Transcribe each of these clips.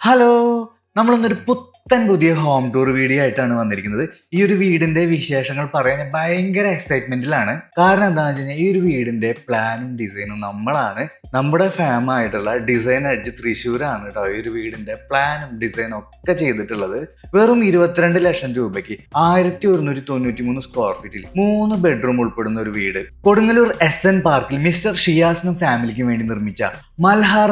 Hello! നമ്മളൊന്നൊരു പുതിയ home tour video ആയിട്ടാണ് വന്നിരിക്കുന്നത്. ഈ ഒരു വീടിന്റെ വിശേഷങ്ങൾ പറയാൻ ഞാൻ ഭയങ്കര എക്സൈറ്റ്മെന്റിലാണ്. കാരണം എന്താണെന്ന് വെച്ച് കഴിഞ്ഞാൽ ഈ ഒരു വീടിന്റെ പ്ലാനും ഡിസൈനും നമ്മളാണ്. നമ്മുടെ ഫാമായിട്ടുള്ള ഡിസൈൻ എഡ്ജ് തൃശ്ശൂരാണ് കേട്ടോ ഈ ഒരു വീടിന്റെ പ്ലാനും ഡിസൈനും ഒക്കെ ചെയ്തിട്ടുള്ളത്. വെറും 22 ലക്ഷം രൂപയ്ക്ക് 1193 സ്ക്വയർ ഫീറ്റിൽ 3 ബെഡ്റൂം ഉൾപ്പെടുന്ന ഒരു വീട്. കൊടുങ്ങല്ലൂർ SN പാർക്കിൽ മിസ്റ്റർ ഷിയാസിനും ഫാമിലിക്കും വേണ്ടി നിർമ്മിച്ച മൽഹാർ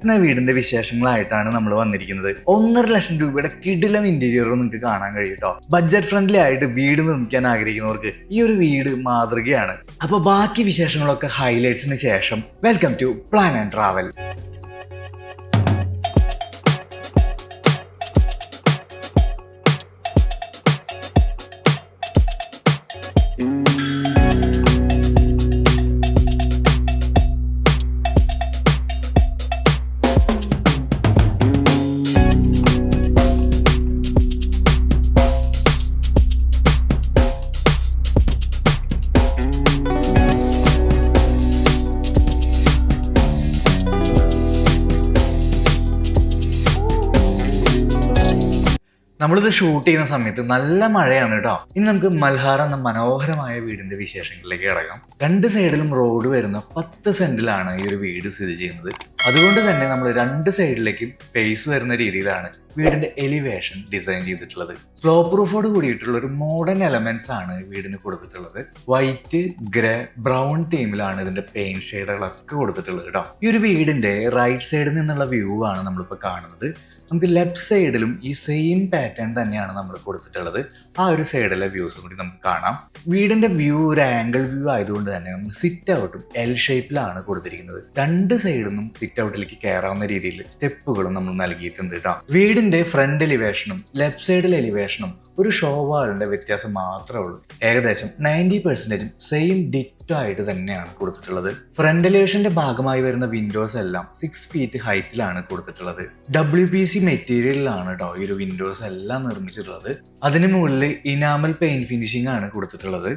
എന്ന വീടിന്റെ വിശേഷങ്ങളായിട്ടാണ് നമ്മൾ വന്നിരിക്കുന്നത്. 1.5 ലക്ഷം രൂപയുടെ കിടിലം ഇന്റീരിയറും നിങ്ങൾക്ക് കാണാൻ കഴിയും കേട്ടോ. ബഡ്ജറ്റ് ഫ്രണ്ട്ലി ആയിട്ട് വീട് നിർമ്മിക്കാൻ ആഗ്രഹിക്കുന്നവർക്ക് ഈ ഒരു വീട് മാതൃകയാണ്. അപ്പൊ ബാക്കി വിശേഷങ്ങളൊക്കെ ഹൈലൈറ്റ്സിന് ശേഷം welcome to plan and travel. നമ്മളിത് ഷൂട്ട് ചെയ്യുന്ന സമയത്ത് നല്ല മഴയാണ് കേട്ടോ. ഇനി നമുക്ക് മൽഹാർ എന്ന മനോഹരമായ വീടിന്റെ വിശേഷങ്ങളിലേക്ക് കിടക്കാം. 2 സൈഡിലും റോഡ് വരുന്ന 10 സെന്റിലാണ് ഈ ഒരു വീട് സ്ഥിതി ചെയ്യുന്നത്. അതുകൊണ്ട് തന്നെ നമ്മൾ 2 സൈഡിലേക്കും ഫേസ് വരുന്ന രീതിയിലാണ് വീടിന്റെ എലിവേഷൻ ഡിസൈൻ ചെയ്തിട്ടുള്ളത്. സ്ലോ പ്രൂഫോട് കൂടിയിട്ടുള്ള ഒരു മോഡേൺ എലമെന്റ്സ് ആണ് വീടിന് കൊടുത്തിട്ടുള്ളത്. വൈറ്റ്, ഗ്രേ, ബ്രൗൺ തീമിലാണ് ഇതിന്റെ പെയിന്റ് ഷെയ്ഡുകളൊക്കെ കൊടുത്തിട്ടുള്ളത് കേട്ടോ. ഈ ഒരു വീടിന്റെ റൈറ്റ് സൈഡിൽ നിന്നുള്ള വ്യൂ ആണ് നമ്മളിപ്പോൾ കാണുന്നത്. നമുക്ക് ലെഫ്റ്റ് സൈഡിലും ഈ സെയിം പാറ്റേൺ തന്നെയാണ് നമ്മൾ കൊടുത്തിട്ടുള്ളത്. ആ ഒരു സൈഡിലെ വ്യൂസും കൂടി നമുക്ക് കാണാം. വീടിന്റെ വ്യൂ ഒരു ആംഗിൾ വ്യൂ ആയതുകൊണ്ട് തന്നെ നമ്മൾ സിറ്റ് ഔട്ടും L ഷേപ്പിലാണ് കൊടുത്തിരിക്കുന്നത്. 2 സൈഡിൽ നിന്നും സിറ്റ് ഔട്ടിലേക്ക് കയറാവുന്ന രീതിയിൽ സ്റ്റെപ്പുകളും നമ്മൾ നൽകിയിട്ടുണ്ട് കേട്ടോ. വീടിന്റെ ഫ്രണ്ട് എലിവേഷനും ലെഫ്റ്റ് സൈഡിൽ എലിവേഷനും ഒരു ഷോ വാളിന്റെ വ്യത്യാസം മാത്രമേ ഉള്ളൂ. ഏകദേശം 90% സെയിം ഡിറ്റോ ആയിട്ട് തന്നെയാണ് കൊടുത്തിട്ടുള്ളത്. ഫ്രണ്ട് എലിവേഷന്റെ ഭാഗമായി വരുന്ന വിൻഡോസ് എല്ലാം 6 ഫീറ്റ് ഹൈറ്റിലാണ് കൊടുത്തിട്ടുള്ളത്. WPC മെറ്റീരിയലിലാണ് കേട്ടോ ഈ ഒരു വിൻഡോസ് എല്ലാം നിർമ്മിച്ചിട്ടുള്ളത്. അതിന് മുകളിൽ ഇനാമൽ പെയിന്റ് ഫിനിഷിംഗ് ആണ് കൊടുത്തിട്ടുള്ളത്.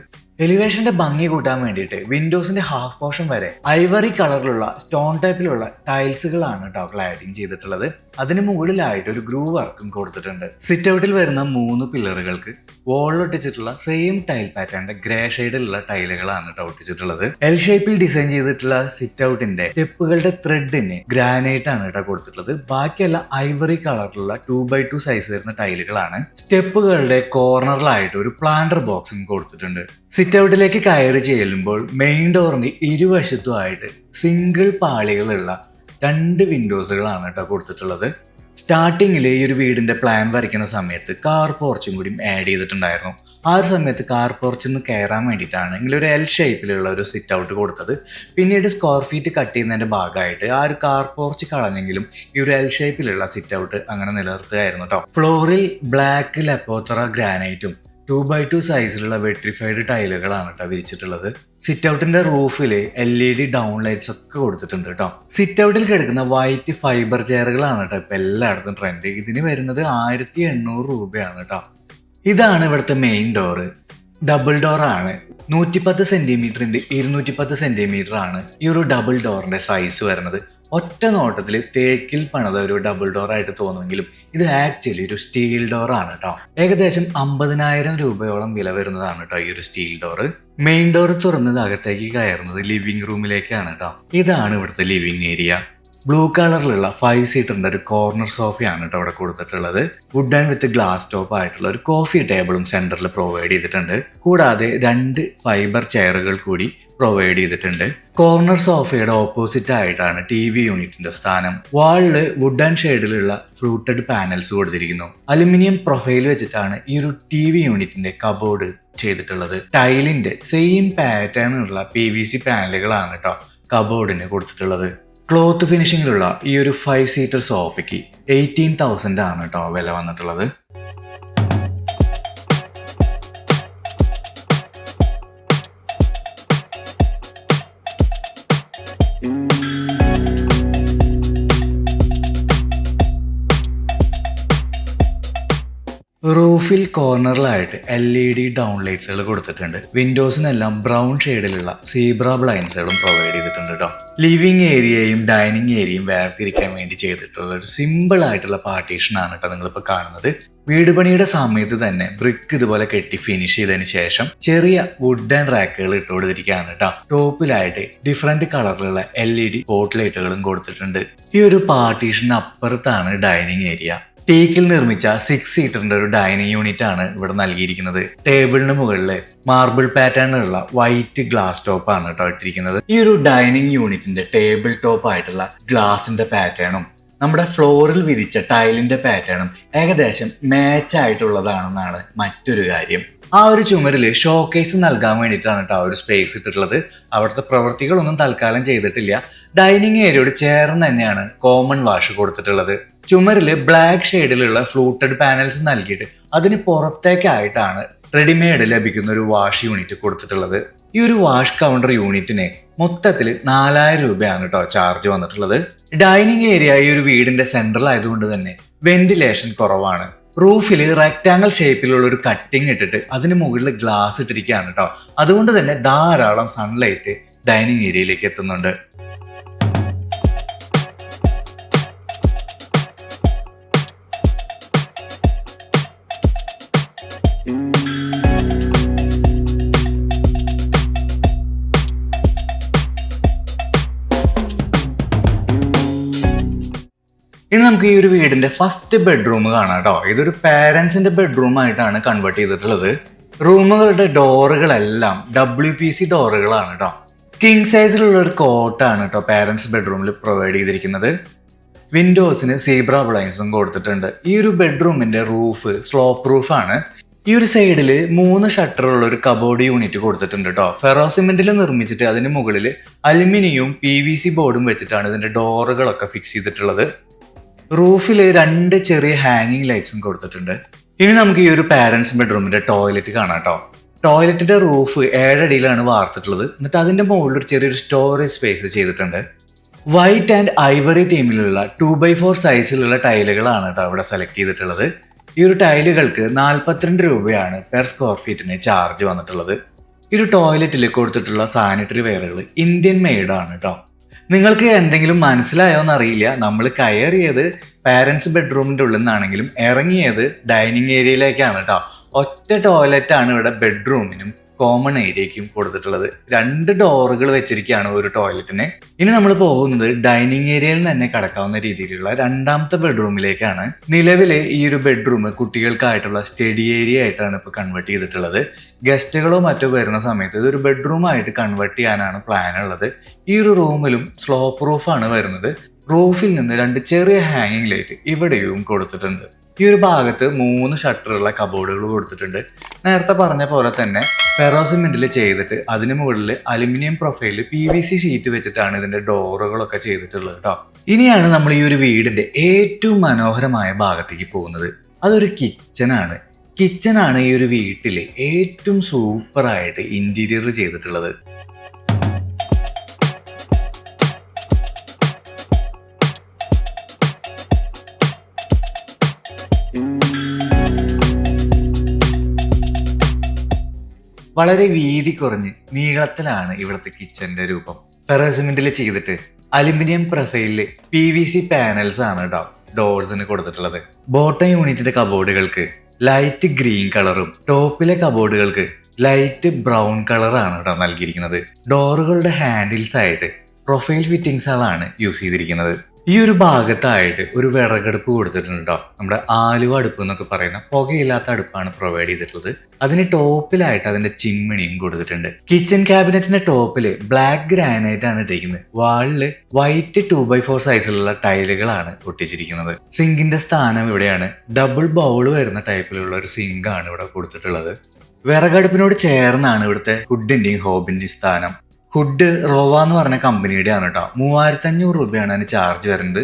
എലിവേഷന്റെ ഭംഗി കൂട്ടാൻ വേണ്ടിയിട്ട് വിൻഡോസിന്റെ ഹാഫ് പോർഷൻ വരെ ഐവറി കളറിലുള്ള സ്റ്റോൺ ടൈപ്പിലുള്ള ടൈൽസുകളാണ് കേട്ടോ ക്ലാഡിങ് ചെയ്തിട്ടുള്ളത്. അതിന് മുകളിലായിട്ട് ഒരു ഗ്രൂ വർക്കും കൊടുത്തിട്ടുണ്ട്. സിറ്റ് ഔട്ടിൽ വരുന്ന 3 പില്ലറുകൾക്ക് വോളിൽ ഒട്ടിച്ചിട്ടുള്ള സെയിം ടൈൽ പാറ്റേണിന്റെ ഗ്രേ ഷെയ്ഡിലുള്ള ടൈലുകളാണ് കേട്ടോ ഒട്ടിച്ചിട്ടുള്ളത്. L ഷേപ്പിൽ ഡിസൈൻ ചെയ്തിട്ടുള്ള സിറ്റ് ഔട്ടിന്റെ സ്റ്റെപ്പുകളുടെ ത്രെഡിന് ഗ്രാനൈറ്റ് ആണ് കേട്ടോ കൊടുത്തിട്ടുള്ളത്. ബാക്കിയെല്ലാം ഐവറി കളറിലുള്ള 2x2 സൈസ് വരുന്ന ടൈലുകളാണ്. സ്റ്റെപ്പുകളുടെ കോർണറിലായിട്ട് ഒരു പ്ലാന്റർ ബോക്സും കൊടുത്തിട്ടുണ്ട്. സിറ്റ് ഔട്ടിലേക്ക് കയറി ചെല്ലുമ്പോൾ മെയിൻ ഡോറിന് ഇരുവശത്തുമായിട്ട് സിംഗിൾ പാളികളുള്ള 2 വിൻഡോസുകളാണ് കേട്ടോ കൊടുത്തിട്ടുള്ളത്. സ്റ്റാർട്ടിങ്ങിൽ ഈ ഒരു വീടിന്റെ പ്ലാൻ വരയ്ക്കുന്ന സമയത്ത് കാർ പോർച്ചും കൂടി ആഡ് ചെയ്തിട്ടുണ്ടായിരുന്നു. ആ ഒരു സമയത്ത് കാർ പോർച്ചിൽ നിന്ന് കയറാൻ വേണ്ടിയിട്ടാണ് ഇങ്ങനെ ഒരു L ഷേപ്പിലുള്ള ഒരു സിറ്റ് ഔട്ട് കൊടുത്തത്. പിന്നീട് സ്ക്വയർ ഫീറ്റ് കട്ട് ചെയ്യുന്നതിന്റെ ഭാഗമായിട്ട് ആ ഒരു കാർ പോർച്ച് കളഞ്ഞെങ്കിലും ഈ ഒരു L ഷേപ്പിലുള്ള സിറ്റ് ഔട്ട് അങ്ങനെ നിലനിർത്തുകയായിരുന്നു കേട്ടോ. ഫ്ലോറിൽ ബ്ലാക്ക് ലെപ്പോത്തറ ഗ്രാനൈറ്റും 2x2 സൈസിലുള്ള വെട്രിഫൈഡ് ടൈലുകളാണ് കേട്ടോ വിരിച്ചിട്ടുള്ളത്. സിറ്റ് ഔട്ടിന്റെ റൂഫിൽ LED ഡൗൺ ലൈറ്റ്സ് ഒക്കെ കൊടുത്തിട്ടുണ്ട് കേട്ടോ. സിറ്റ് ഔട്ടിൽ കിടക്കുന്ന വൈറ്റ് ഫൈബർ ചെയറുകളാണ് കേട്ടോ ഇപ്പൊ എല്ലായിടത്തും ട്രെൻഡ്. ഇതിന് വരുന്നത് 1800 രൂപയാണ് കേട്ടോ. ഇതാണ് ഇവിടുത്തെ മെയിൻ ഡോറ്. ഡബിൾ ഡോർ ആണ്. 110 സെന്റിമീറ്ററിന്റെ 210 സെന്റിമീറ്റർ ആണ് ഈ ഒരു ഡബിൾ ഡോറിന്റെ സൈസ് വരുന്നത്. ഒറ്റ നോട്ടത്തിൽ തേക്കിൽ പണിത ഒരു ഡബിൾ ഡോർ ആയിട്ട് തോന്നുമെങ്കിലും ഇത് ആക്ച്വലി ഒരു സ്റ്റീൽ ഡോർ ആണ് കേട്ടോ. ഏകദേശം 50,000 രൂപയോളം വില വരുന്നതാണ് കേട്ടോ ഈ ഒരു സ്റ്റീൽ ഡോർ. മെയിൻ ഡോർ തുറന്നത് അകത്തേക്ക് കയറുന്നത് ലിവിംഗ് റൂമിലേക്കാണ് കേട്ടോ. ഇതാണ് ഇവിടുത്തെ ലിവിംഗ് ഏരിയ. ബ്ലൂ കളറിലുള്ള 5 സീറ്ററിന്റെ ഒരു കോർണർ സോഫയാണ് കേട്ടോ അവിടെ കൊടുത്തിട്ടുള്ളത്. Would and with glass top ആയിട്ടുള്ള ഒരു കോഫി ടേബിളും സെന്ററിൽ പ്രൊവൈഡ് ചെയ്തിട്ടുണ്ട്. കൂടാതെ 2 ഫൈബർ ചെയറുകൾ കൂടി പ്രൊവൈഡ് ചെയ്തിട്ടുണ്ട്. കോർണർ സോഫയുടെ ഓപ്പോസിറ്റ് ആയിട്ടാണ് TV യൂണിറ്റിന്റെ സ്ഥാനം. വാളില് വുഡ് ആൻഡ് ഷെയ്ഡിലുള്ള ഫ്ലൂട്ടഡ് പാനൽസ് കൊടുത്തിരിക്കുന്നു. അലുമിനിയം പ്രൊഫൈൽ വെച്ചിട്ടാണ് ഈ ഒരു TV യൂണിറ്റിന്റെ കബോർഡ് ചെയ്തിട്ടുള്ളത്. ടൈലിന്റെ സെയിം പാറ്റേൺ ഉള്ള PVC പാനലുകളാണ് കേട്ടോ കബോർഡിന് കൊടുത്തിട്ടുള്ളത്. ക്ലോത്ത് ഫിനിഷിങ്ങിലുള്ള ഈ ഒരു 5 സീറ്റർ സോഫയ്ക്ക് 18,000 ആണ് കേട്ടോ വില വന്നിട്ടുള്ളത്. റൂഫിൽ കോർണറിലായിട്ട് LED ഡൗൺ ലൈറ്റ്സുകൾ കൊടുത്തിട്ടുണ്ട്. വിൻഡോസിനെല്ലാം ബ്രൗൺ ഷെയ്ഡിലുള്ള സീബ്ര ബ്ലൈൻഡ്സുകളും പ്രൊവൈഡ് ചെയ്തിട്ടുണ്ട് കേട്ടോ. ലിവിംഗ് ഏരിയയും ഡൈനിങ് ഏരിയയും വേർതിരിക്കാൻ വേണ്ടി ചെയ്തിട്ടുള്ള ഒരു സിമ്പിൾ ആയിട്ടുള്ള പാർട്ടീഷനാണ് കേട്ടോ നിങ്ങളിപ്പോൾ കാണുന്നത്. വീട് പണിയുടെ സമയത്ത് തന്നെ ബ്രിക്ക് ഇതുപോലെ കെട്ടി ഫിനിഷ് ചെയ്തതിന് ശേഷം ചെറിയ വുഡൻ റാക്കുകൾ ഇട്ട് കൊടുത്തിരിക്കുകയാണ് കേട്ടോ. ടോപ്പിലായിട്ട് ഡിഫറെന്റ് കളറിലുള്ള LED സ്പോട്ട് ലൈറ്റുകളും കൊടുത്തിട്ടുണ്ട്. ഈ ഒരു പാർട്ടീഷന് അപ്പുറത്താണ് ഡൈനിങ് ഏരിയ. ടീക്കിൽ നിർമ്മിച്ച 6 സീറ്ററിന്റെ ഒരു ഡൈനിങ് യൂണിറ്റ് ആണ് ഇവിടെ നൽകിയിരിക്കുന്നത്. ടേബിളിന് മുകളിൽ മാർബിൾ പാറ്റേണിലുള്ള വൈറ്റ് ഗ്ലാസ് ടോപ്പ് ആണ് കേട്ടോ ഇട്ടിരിക്കുന്നത്. ഈ ഒരു ഡൈനിങ് യൂണിറ്റിന്റെ ടേബിൾ ടോപ്പ് ആയിട്ടുള്ള ഗ്ലാസിന്റെ പാറ്റേണും നമ്മുടെ ഫ്ലോറിൽ വിരിച്ച ടൈലിന്റെ പാറ്റേണും ഏകദേശം മാച്ച് ആയിട്ടുള്ളതാണെന്നാണ് മറ്റൊരു കാര്യം. ആ ഒരു ചുമരില് ഷോക്കേസ് നൽകാൻ വേണ്ടിയിട്ടാണ് കേട്ടോ ഒരു സ്പേസ് ഇട്ടിട്ടുള്ളത്. അവിടുത്തെ പ്രവൃത്തികളൊന്നും തൽക്കാലം ചെയ്തിട്ടില്ല. ഡൈനിങ് ഏരിയയോട് ചേർന്ന് തന്നെയാണ് കോമൺ വാഷ് കൊടുത്തിട്ടുള്ളത്. ചുമരില് ബ്ലാക്ക് ഷെയ്ഡിലുള്ള ഫ്ലൂട്ടഡ് പാനൽസ് നൽകിയിട്ട് അതിന് പുറത്തേക്കായിട്ടാണ് റെഡിമെയ്ഡ് ലഭിക്കുന്ന ഒരു വാഷ് യൂണിറ്റ് കൊടുത്തിട്ടുള്ളത്. ഈ ഒരു വാഷ് കൗണ്ടർ യൂണിറ്റിന് മൊത്തത്തിൽ 4000 രൂപയാണ് കേട്ടോ ചാർജ് വന്നിട്ടുള്ളത്. ഡൈനിങ് ഏരിയ ഈ ഒരു വീടിന്റെ സെൻട്രൽ ആയതുകൊണ്ട് തന്നെ വെന്റിലേഷൻ കുറവാണ്. റൂഫിൽ റെക്ടാങ്കിൾ ഷേപ്പിലുള്ള ഒരു കട്ടിങ് ഇട്ടിട്ട് അതിന് മുകളിൽ ഗ്ലാസ് ഇട്ടിരിക്കുകയാണ് കേട്ടോ. അതുകൊണ്ട് തന്നെ ധാരാളം സൺലൈറ്റ് ഡൈനിങ് ഏരിയയിലേക്ക് എത്തുന്നുണ്ട്. ഇനി നമുക്ക് ഈ ഒരു വീടിന്റെ ഫസ്റ്റ് ബെഡ്റൂം കാണാം കേട്ടോ. ഇതൊരു പാരന്റ്സിന്റെ ബെഡ്റൂം ആയിട്ടാണ് കൺവേർട്ട് ചെയ്തിട്ടുള്ളത്. റൂമുകളുടെ ഡോറുകളെല്ലാം WPC ഡോറുകളാണ് കേട്ടോ. കിങ് സൈസിലുള്ള ഒരു കോട്ടാണ് കേട്ടോ പാരന്റ്സ് ബെഡ്റൂമിൽ പ്രൊവൈഡ് ചെയ്തിരിക്കുന്നത്. വിൻഡോസിന് സീബ്ര ബ്ലൈൻഡ്സും കൊടുത്തിട്ടുണ്ട്. ഈ ഒരു ബെഡ്റൂമിന്റെ റൂഫ് സ്ലോപ്പ് പ്രൂഫ് ആണ്. ഈ ഒരു സൈഡിൽ 3 ഷട്ടറുള്ള ഒരു കബോർഡ് യൂണിറ്റ് കൊടുത്തിട്ടുണ്ട് കേട്ടോ. ഫെറോ സിമെന്റിൽ നിർമ്മിച്ചിട്ട് അതിന് മുകളിൽ അലുമിനിയവും PVC ബോർഡും വെച്ചിട്ടാണ് ഇതിന്റെ ഡോറുകളൊക്കെ ഫിക്സ് ചെയ്തിട്ടുള്ളത്. റൂഫിൽ 2 ചെറിയ ഹാങ്ങിങ് ലൈറ്റ്സും കൊടുത്തിട്ടുണ്ട്. ഇനി നമുക്ക് ഈ ഒരു പാരന്റ്സ് ബെഡ്റൂമിന്റെ ടോയ്ലറ്റ് കാണാം കേട്ടോ. ടോയ്ലറ്റിന്റെ റൂഫ് 7 അടിയിലാണ് വാർത്തിട്ടുള്ളത്. എന്നിട്ട് അതിന്റെ മുകളിൽ ഒരു ചെറിയൊരു സ്റ്റോറേജ് സ്പേസ് ചെയ്തിട്ടുണ്ട്. വൈറ്റ് ആൻഡ് ഐവറി തീമിലുള്ള 2x4 സൈസിലുള്ള ടൈലുകളാണ് കേട്ടോ അവിടെ സെലക്ട് ചെയ്തിട്ടുള്ളത്. ഈ ഒരു ടൈലുകൾക്ക് 42 രൂപയാണ് പെർ സ്ക്വയർ ഫീറ്റിന് ചാർജ് വന്നിട്ടുള്ളത്. ഈ ഒരു ടോയ്ലറ്റിൽ കൊടുത്തിട്ടുള്ള സാനിറ്ററി വെയറുകൾ ഇന്ത്യൻ മെയ്ഡ് ആണ് കേട്ടോ. നിങ്ങൾക്ക് എന്തെങ്കിലും മനസ്സിലായോ എന്നറിയില്ല. നമ്മൾ കയറിയത് പാരന്റ്സ് ബെഡ്റൂമിന്റെ ഉള്ളിൽ നിന്നാണെങ്കിലും ഇറങ്ങിയത് ഡൈനിങ് ഏരിയയിലേക്കാണ് കേട്ടോ. ഒറ്റ ടോയ്ലറ്റ് ആണ് ഇവിടെ ബെഡ്റൂമിനും കോമൺ ഏരിയയ്ക്കും കൊടുത്തിട്ടുള്ളത്. 2 ഡോറുകൾ വെച്ചിരിക്കുകയാണ് ഒരു ടോയ്ലറ്റിന്. ഇനി നമ്മൾ പോകുന്നത് ഡൈനിങ് ഏരിയയിൽ തന്നെ കടക്കാവുന്ന രീതിയിലുള്ള 2ാമത്തെ ബെഡ്റൂമിലേക്കാണ്. നിലവിലെ ഈ ഒരു ബെഡ്റൂം കുട്ടികൾക്കായിട്ടുള്ള സ്റ്റഡി ഏരിയ ആയിട്ടാണ് ഇപ്പോൾ കൺവേർട്ട് ചെയ്തിട്ടുള്ളത്. ഗസ്റ്റുകളോ മറ്റോ വരുന്ന സമയത്ത് ഇതൊരു ബെഡ്റൂം ആയിട്ട് കൺവേർട്ട് ചെയ്യാനാണ് പ്ലാൻ ഉള്ളത്. ഈ ഒരു റൂമിലും സ്ലോപ്പ് റൂഫാണ് വരുന്നത്. റൂഫിൽ നിന്ന് 2 ചെറിയ ഹാങ്ങിങ് ലൈറ്റ് ഇവിടെയും കൊടുത്തിട്ടുണ്ട്. ഈ ഒരു ഭാഗത്ത് 3 ഷട്ടറുള്ള കബോർഡുകൾ കൊടുത്തിട്ടുണ്ട്. നേരത്തെ പറഞ്ഞ പോലെ തന്നെ ഫെറോ സിമെന്റിൽ ചെയ്തിട്ട് അതിന് മുകളിൽ അലുമിനിയം പ്രൊഫൈലിൽ PVC ഷീറ്റ് വെച്ചിട്ടാണ് ഇതിന്റെ ഡോറുകളൊക്കെ ചെയ്തിട്ടുള്ളത് കേട്ടോ. ഇനിയാണ് നമ്മൾ ഈ ഒരു വീടിന്റെ ഏറ്റവും മനോഹരമായ ഭാഗത്തേക്ക് പോകുന്നത്. അതൊരു കിച്ചനാണ്. കിച്ചനാണ് ഈ ഒരു വീട്ടിലെ ഏറ്റവും സൂപ്പറായിട്ട് ഇന്റീരിയർ ചെയ്തിട്ടുള്ളത്. വളരെ വീതി കുറഞ്ഞ് നീളത്തിലാണ് ഇവിടുത്തെ കിച്ചന്റെ രൂപം. ഫെറോ സിമെന്റിൽ ചെയ്തിട്ട് അലുമിനിയം പ്രൊഫൈലില് PVC പാനൽസ് ആണ് കേട്ടോ ഡോർസിന് കൊടുത്തിട്ടുള്ളത്. ബോട്ടം യൂണിറ്റിന്റെ കബോർഡുകൾക്ക് ലൈറ്റ് ഗ്രീൻ കളറും ടോപ്പിലെ കബോർഡുകൾക്ക് ലൈറ്റ് ബ്രൗൺ കളറാണ് കേട്ടോ നൽകിയിരിക്കുന്നത്. ഡോറുകളുടെ ഹാൻഡിൽസ് ആയിട്ട് പ്രൊഫൈൽ ഫിറ്റിംഗ്സുകളാണ് യൂസ് ചെയ്തിരിക്കുന്നത്. ഈ ഒരു ഭാഗത്തായിട്ട് ഒരു വിറകടുപ്പ് കൊടുത്തിട്ടുണ്ട് കേട്ടോ. നമ്മുടെ ആലുവ അടുപ്പ് എന്നൊക്കെ പറയുന്ന പുകയില്ലാത്ത അടുപ്പാണ് പ്രൊവൈഡ് ചെയ്തിട്ടുള്ളത്. അതിന് ടോപ്പിലായിട്ട് അതിന്റെ ചിമ്മിണിയും കൊടുത്തിട്ടുണ്ട്. കിച്ചൺ ക്യാബിനറ്റിന്റെ ടോപ്പില് ബ്ലാക്ക് ഗ്രാനൈറ്റ് ആണ് ഇട്ടിരിക്കുന്നത്. വാളില് വൈറ്റ് 2x4 സൈസിലുള്ള ടൈലുകളാണ് ഒട്ടിച്ചിരിക്കുന്നത്. സിങ്കിന്റെ സ്ഥാനം ഇവിടെയാണ്. ഡബിൾ ബൗൾ വരുന്ന ടൈപ്പിലുള്ള ഒരു സിങ്ക് ആണ് ഇവിടെ കൊടുത്തിട്ടുള്ളത്. വിറകടുപ്പിനോട് ചേർന്നാണ് ഇവിടുത്തെ ഹുഡിന്റെയും ഹോബിന്റെയും സ്ഥാനം. ഹുഡ് റോവ എന്ന് പറഞ്ഞ കമ്പനിയുടെ ആണ് കേട്ടോ. 3500 രൂപയാണ് അതിന് ചാർജ് വരുന്നത്.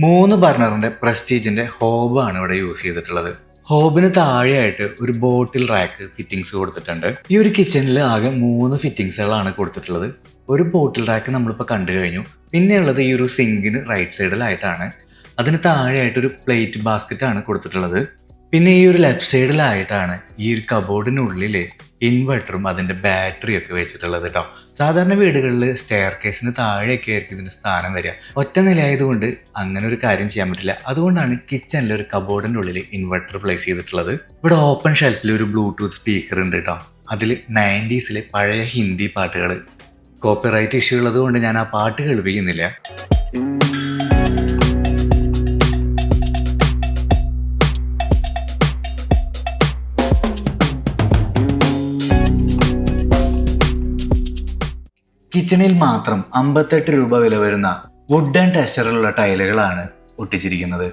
3 ബർണറിന്റെ പ്രസ്റ്റീജിന്റെ ഹോബാണ് ഇവിടെ യൂസ് ചെയ്തിട്ടുള്ളത്. ഹോബിന് താഴെയായിട്ട് ഒരു ബോട്ടിൽ റാക്ക് ഫിറ്റിംഗ്സ് കൊടുത്തിട്ടുണ്ട്. ഈ ഒരു കിച്ചണിൽ ആകെ 3 ഫിറ്റിംഗ്സുകളാണ് കൊടുത്തിട്ടുള്ളത്. ഒരു ബോട്ടിൽ റാക്ക് നമ്മളിപ്പോൾ കണ്ടു കഴിഞ്ഞു. പിന്നെയുള്ളത് ഈ ഒരു സിങ്കിന് റൈറ്റ് സൈഡിലായിട്ടാണ്. അതിന് താഴെയായിട്ടൊരു പ്ലേറ്റ് ബാസ്ക്കറ്റ് ആണ് കൊടുത്തിട്ടുള്ളത്. പിന്നെ ഈ ഒരു ലെഫ്റ്റ് സൈഡിലായിട്ടാണ് ഈ ഒരു കബോർഡിനുള്ളിൽ ഇൻവെർട്ടറും അതിൻ്റെ ബാറ്ററിയൊക്കെ വെച്ചിട്ടുള്ളത് കേട്ടോ. സാധാരണ വീടുകളിൽ സ്റ്റെയർ കേസിന് താഴെയൊക്കെ ആയിരിക്കും ഇതിന് സ്ഥാനം വരിക. ഒറ്റ നിലയായതുകൊണ്ട് അങ്ങനെ ഒരു കാര്യം ചെയ്യാൻ പറ്റില്ല. അതുകൊണ്ടാണ് കിച്ചണിൽ ഒരു കബോർഡിൻ്റെ ഉള്ളിൽ ഇൻവെർട്ടർ പ്ലേസ് ചെയ്തിട്ടുള്ളത്. ഇവിടെ ഓപ്പൺ ഷെൽഫിൽ ഒരു ബ്ലൂടൂത്ത് സ്പീക്കർ ഉണ്ട് കേട്ടോ. അതിൽ 90s പഴയ ഹിന്ദി പാട്ടുകൾ. കോപ്പിറൈറ്റ് ഇഷ്യൂ ഉള്ളത് കൊണ്ട് ഞാൻ ആ പാട്ട് കേൾപ്പിക്കുന്നില്ല. കിച്ചണിൽ മാത്രം 58 രൂപ വില വരുന്ന വുഡ് ആൻഡ് ടെക്സ്ചറിലുള്ള ടൈലുകളാണ് ഒട്ടിച്ചിരിക്കുന്നത്.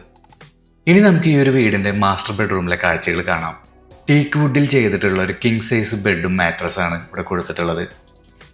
ഇനി നമുക്ക് ഈ ഒരു വീടിന്റെ മാസ്റ്റർ ബെഡ്റൂമിലെ കാഴ്ചകൾ കാണാം. ടീക്ക് വുഡിൽ ചെയ്തിട്ടുള്ള ഒരു കിങ് സൈസ് ബെഡും മാട്രസ് ആണ് ഇവിടെ കൊടുത്തിട്ടുള്ളത്.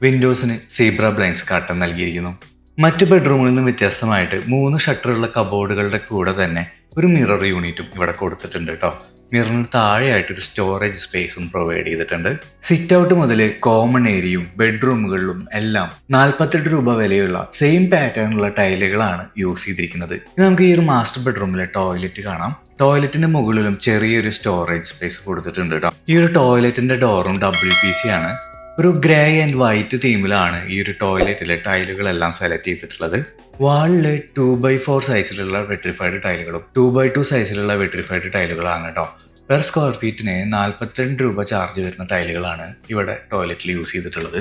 വിൻഡോസിന് സീബ്ര ബ്ലൈൻഡ്സ് കർട്ടൻ നൽകിയിരിക്കുന്നു. മറ്റ് ബെഡ്റൂമിൽ നിന്നും വ്യത്യസ്തമായിട്ട് 3 ഷട്ടറുള്ള കബോർഡുകളുടെ കൂടെ തന്നെ ഒരു മിറർ യൂണിറ്റും ഇവിടെ കൊടുത്തിട്ടുണ്ട് കേട്ടോ. മിററിന് താഴെയായിട്ട് ഒരു സ്റ്റോറേജ് സ്പേസും പ്രൊവൈഡ് ചെയ്തിട്ടുണ്ട്. സിറ്റ് ഔട്ട് മുതൽ കോമൺ ഏരിയയും ബെഡ്റൂമുകളിലും എല്ലാം 48 രൂപ വിലയുള്ള സെയിം പാറ്റേണിലുള്ള ടൈലുകളാണ് യൂസ് ചെയ്തിരിക്കുന്നത്. ഇനി നമുക്ക് ഈ ഒരു മാസ്റ്റർ ബെഡ്റൂമിലെ ടോയ്ലറ്റ് കാണാം. ടോയ്ലറ്റിന്റെ മുകളിലും ചെറിയൊരു സ്റ്റോറേജ് സ്പേസ് കൊടുത്തിട്ടുണ്ട് കേട്ടോ. ഈ ഒരു ടോയ്ലറ്റിന്റെ ഡോറും WPC ആണ്. ഒരു ഗ്രേ ആൻഡ് വൈറ്റ് തീമിലാണ് ഈ ഒരു ടോയ്ലറ്റിലെ ടൈലുകളെല്ലാം സെലക്ട് ചെയ്തിട്ടുള്ളത്. വാളില് 2x4 സൈസിലുള്ള വെട്രിഫൈഡ് ടൈലുകളും 2x2 സൈസിലുള്ള വെട്രിഫൈഡ് ടൈലുകളാണ് കേട്ടോ. പെർ സ്ക്വയർ ഫീറ്റിന് 42 രൂപ ചാർജ് വരുന്ന ടൈലുകളാണ് ഇവിടെ ടോയ്ലറ്റിൽ യൂസ് ചെയ്തിട്ടുള്ളത്.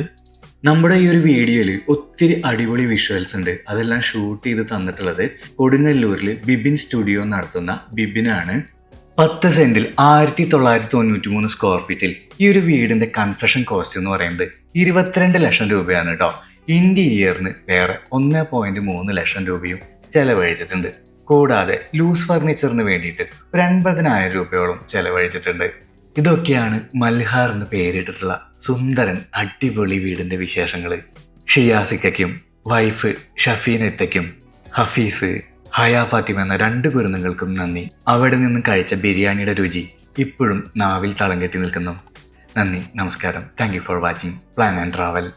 നമ്മുടെ ഈ ഒരു വീഡിയോയിൽ ഒത്തിരി അടിപൊളി വിഷ്വൽസ് ഉണ്ട്. അതെല്ലാം ഷൂട്ട് ചെയ്ത് തന്നിട്ടുള്ളത് കൊടുങ്ങല്ലൂരിൽ ബിബിൻ സ്റ്റുഡിയോ നടത്തുന്ന ബിബിനാണ്. 10 സെന്റിൽ 1993 സ്ക്വയർ ഫീറ്റിൽ ഈ ഒരു വീടിന്റെ കൺസ്ട്രക്ഷൻ കോസ്റ്റ് എന്ന് പറയുന്നത് 22 ലക്ഷം രൂപയാണ് കേട്ടോ. ഇന്റീരിയറിന് വേറെ 1.3 ലക്ഷം രൂപയും ചെലവഴിച്ചിട്ടുണ്ട്. കൂടാതെ ലൂസ് ഫർണിച്ചറിന് വേണ്ടിയിട്ട് ഒരു 80,000 രൂപയോളം ചെലവഴിച്ചിട്ടുണ്ട്. ഇതൊക്കെയാണ് മൽഹാർ എന്ന് പേരിട്ടിട്ടുള്ള സുന്ദരൻ അടിപൊളി വീടിന്റെ വിശേഷങ്ങൾ. ഷിയാസിക്കും വൈഫ് ഷഫീനത്തയ്ക്കും ഹഫീസ് ഹയ ഫാത്തിമ എന്ന 2 കുരുന്നുകൾക്കും നന്ദി. അവിടെ നിന്ന് കഴിച്ച ബിരിയാണിയുടെ രുചി ഇപ്പോഴും നാവിൽ തളം കെട്ടി നിൽക്കുന്നു. നന്ദി, നമസ്കാരം. Thank you for watching plan and travel.